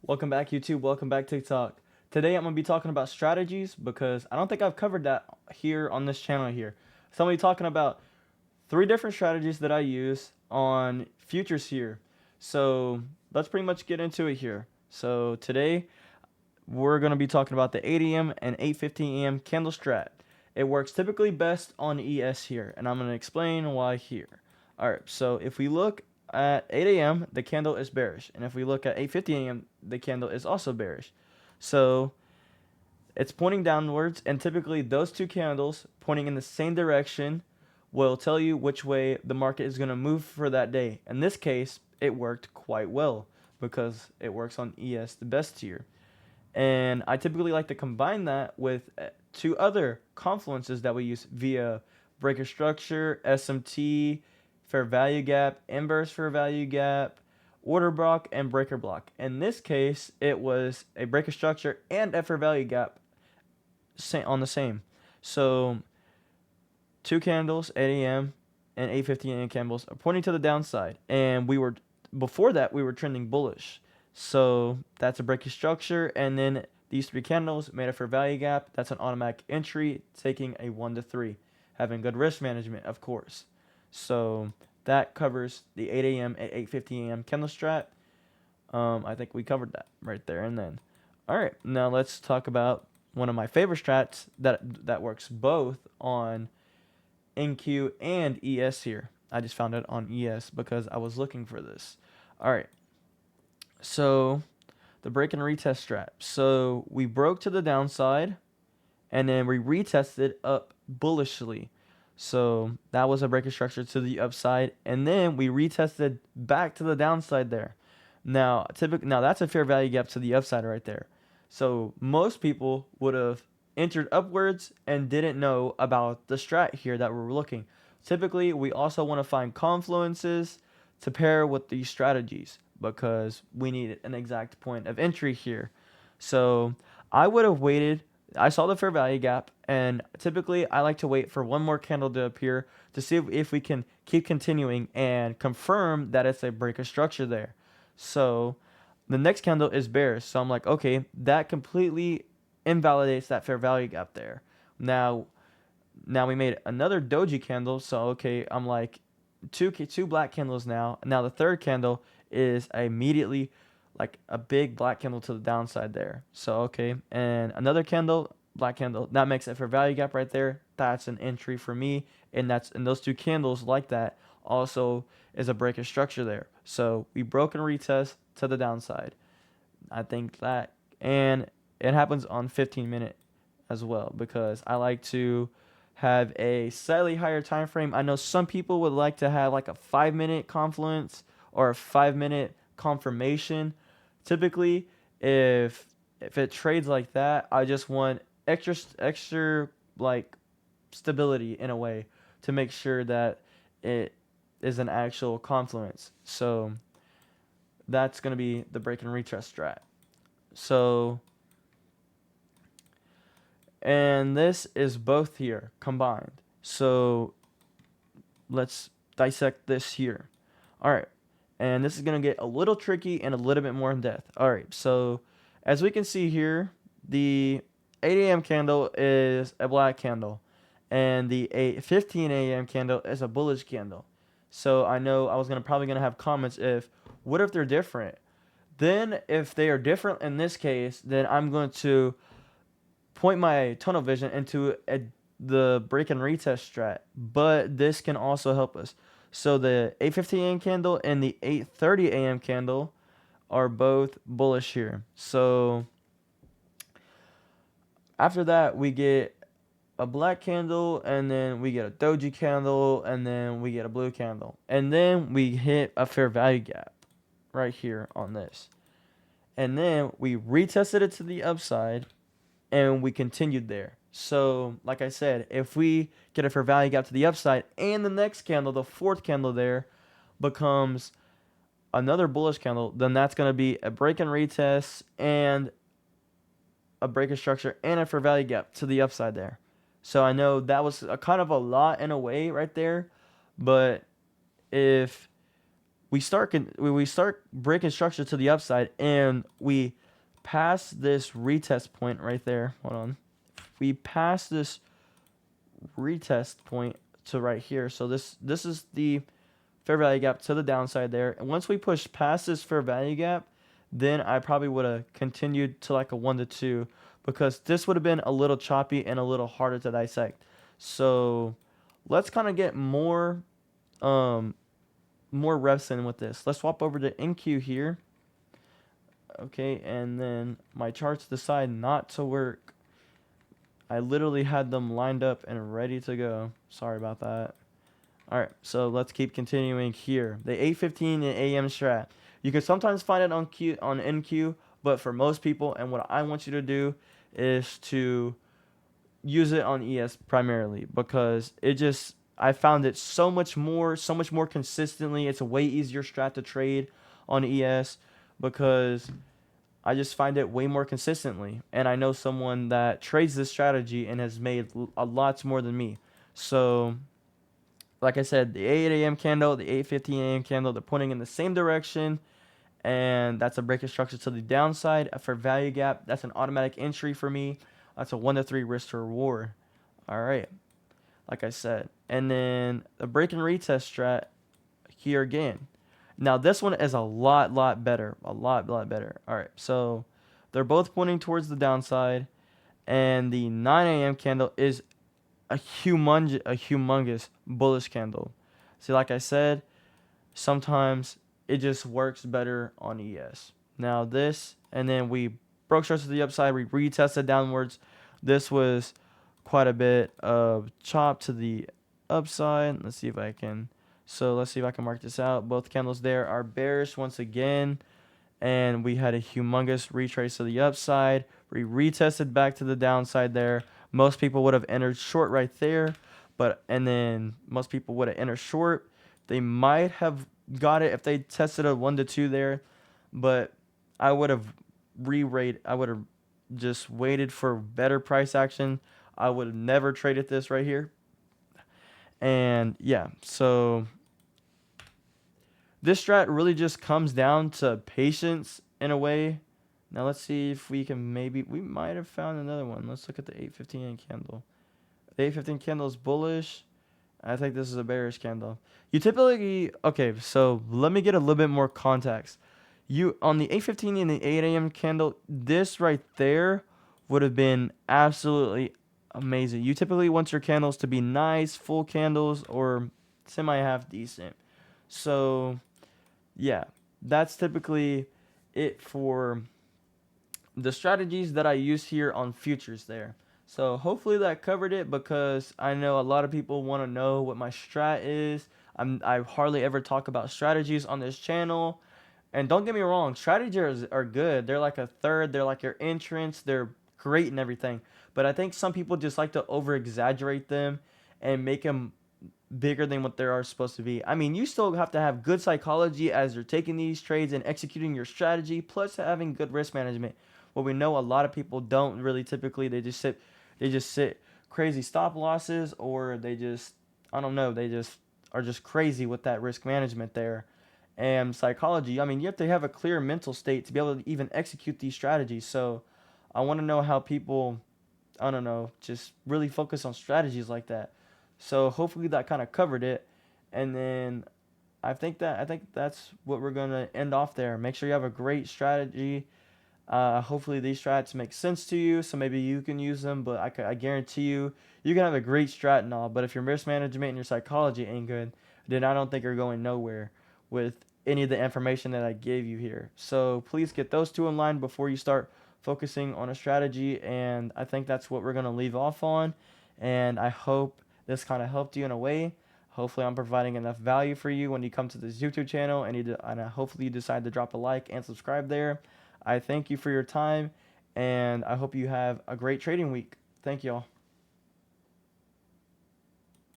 Welcome back, YouTube. Welcome back, TikTok. Today I'm going to be talking about strategies because I don't think I've covered that here on this channel here. So I'm going to be talking about three different strategies that I use on futures here. So let's pretty much get into it here. So today we're going to be talking about the 8 a.m. and 8:15 a.m. candle strat. It works typically best on ES here, and I'm going to explain why here. All right, so if we look at 8 a.m., the candle is bearish, and if we look at 8:50 a.m., the candle is also bearish. So it's pointing downwards, and typically those two candles pointing in the same direction will tell you which way the market is going to move for that day. In this case, it worked quite well because it works on ES, the best tier. And I typically like to combine that with two other confluences that we use via breaker structure, SMT, fair value gap, inverse fair value gap, order block, and breaker block. In this case, it was a breaker structure and a fair value gap on the same. So two candles, 8 a.m. and 8:15 a.m. candles are pointing to the downside. And before that, we were trending bullish. So that's a breaking structure. And then these three candles made a fair value gap. That's an automatic entry, taking a 1 to 3. Having good risk management, of course. So that covers the 8 a.m. and 8:15 a.m. candle strat. I think we covered that right there and then. All right, now let's talk about one of my favorite strats that works both on NQ and ES here. I just found it on ES because I was looking for this. All right. So the break and retest strat. So we broke to the downside and then we retested up bullishly. So that was a breaker structure to the upside, and then we retested back to the downside there. Now that's a fair value gap to the upside right there. So most people would have entered upwards and didn't know about the strat here that we're looking. Typically, we also want to find confluences to pair with these strategies because we need an exact point of entry here. So I would have waited. I saw the fair value gap, and typically I like to wait for one more candle to appear to see if we can keep continuing and confirm that it's a breaker structure there. So the next candle is bearish. So I'm like, okay, that completely invalidates that fair value gap there. Now, now we made another doji candle. So okay, I'm like two black candles now. Now the third candle is immediately like a big black candle to the downside there. So okay, and another candle, black candle, that makes it for value gap right there. That's an entry for me, and those two candles like that also is a breaker structure there. So we broke and retest to the downside. I think that, and it happens on 15-minute as well because I like to have a slightly higher time frame. I know some people would like to have like a 5-minute confluence or a 5-minute confirmation. Typically, if it trades like that, I just want extra like stability in a way to make sure that it is an actual confluence. So that's going to be the break and retest strat. So, and this is both here combined. So let's dissect this here. All right. And this is going to get a little tricky and a little bit more in depth. All right. So as we can see here, the 8 a.m. candle is a black candle, and the 8:15 a.m. candle is a bullish candle. So I know I was probably gonna have comments if what if they're different? Then if they are different in this case, then I'm going to point my tunnel vision into the break and retest strat. But this can also help us. So the 8:15 a.m. candle and the 8:30 a.m. candle are both bullish here. So after that, we get a black candle, and then we get a doji candle, and then we get a blue candle. And then we hit a fair value gap right here on this. And then we retested it to the upside, and we continued there. So, like I said, if we get a fair value gap to the upside, and the next candle, the fourth candle there, becomes another bullish candle, then that's going to be a break and retest and a breaker structure and a fair value gap to the upside there. So I know that was a kind of a lot in a way right there, but if we start breaking structure to the upside, and we pass this retest point right there. Hold on. We pass this retest point to right here. So this is the fair value gap to the downside there. And once we push past this fair value gap, then I probably would have continued to like a 1 to 2, because this would have been a little choppy and a little harder to dissect. So let's kind of get um more reps in with this. Let's swap over to NQ here. Okay, and then my charts decide not to work. I literally had them lined up and ready to go. Sorry about that. All right, so let's keep continuing here. The 8:15 a.m. strat. You can sometimes find it on NQ, but for most people, and what I want you to do is to use it on ES primarily, because I found it so much more consistently. It's a way easier strat to trade on ES, because I just find it way more consistently. And I know someone that trades this strategy and has made a lot more than me. So, like I said, the 8 a.m. candle, the 8:15 a.m. candle, they're pointing in the same direction. And that's a break of structure to the downside. For value gap, that's an automatic entry for me. That's a 1 to 3 risk to reward. All right. Like I said. And then the break and retest strat here again. Now this one is a lot better. A lot better. All right. So they're both pointing towards the downside. And the 9 a.m. candle is a humongous bullish candle. See, like I said, sometimes it just works better on ES. Now this, and then we broke structure to the upside. We retested downwards. This was quite a bit of chop to the upside. Let's see if I can. So let's see if I can mark this out. Both candles there are bearish once again, and we had a humongous retrace to the upside. We retested back to the downside there. Most people would have entered short right there, and then most people would have entered short. They might have got it if they tested a 1 to 2 there, but I would have I would have just waited for better price action. I would have never traded this right here. And yeah, so this strat really just comes down to patience in a way. Now let's see if we might have found another one. Let's look at the 8:15 candle. The 8:15 candle is bullish. I think this is a bearish candle. You typically, okay, so let me get a little bit more context. On the 8:15 and the 8 a.m. candle, this right there would have been absolutely amazing. You typically want your candles to be nice, full candles, or semi-half decent. So, yeah, that's typically it for the strategies that I use here on futures there. So hopefully that covered it, because I know a lot of people want to know what my strat is. I hardly ever talk about strategies on this channel. And don't get me wrong, strategies are good. They're like a third. They're like your entrance. They're great and everything. But I think some people just like to over-exaggerate them and make them bigger than what they are supposed to be. I mean, you still have to have good psychology as you're taking these trades and executing your strategy, plus having good risk management. What we know a lot of people don't really typically. They just sit crazy stop losses, or I don't know, they just are just crazy with that risk management there. And psychology, I mean, you have to have a clear mental state to be able to even execute these strategies. So I want to know how people, I don't know, just really focus on strategies like that. So hopefully that kind of covered it. And then I think that's what we're going to end off there. Make sure you have a great strategy. Hopefully these strats make sense to you, so maybe you can use them. But I guarantee you can have a great strat and all. But if your risk management and your psychology ain't good, then I don't think you're going nowhere with any of the information that I gave you here. So please get those two in line before you start focusing on a strategy. And I think that's what we're going to leave off on. And I hope this kind of helped you in a way. Hopefully I'm providing enough value for you when you come to this YouTube channel, and hopefully you decide to drop a like and subscribe there. I thank you for your time, and I hope you have a great trading week. Thank you all.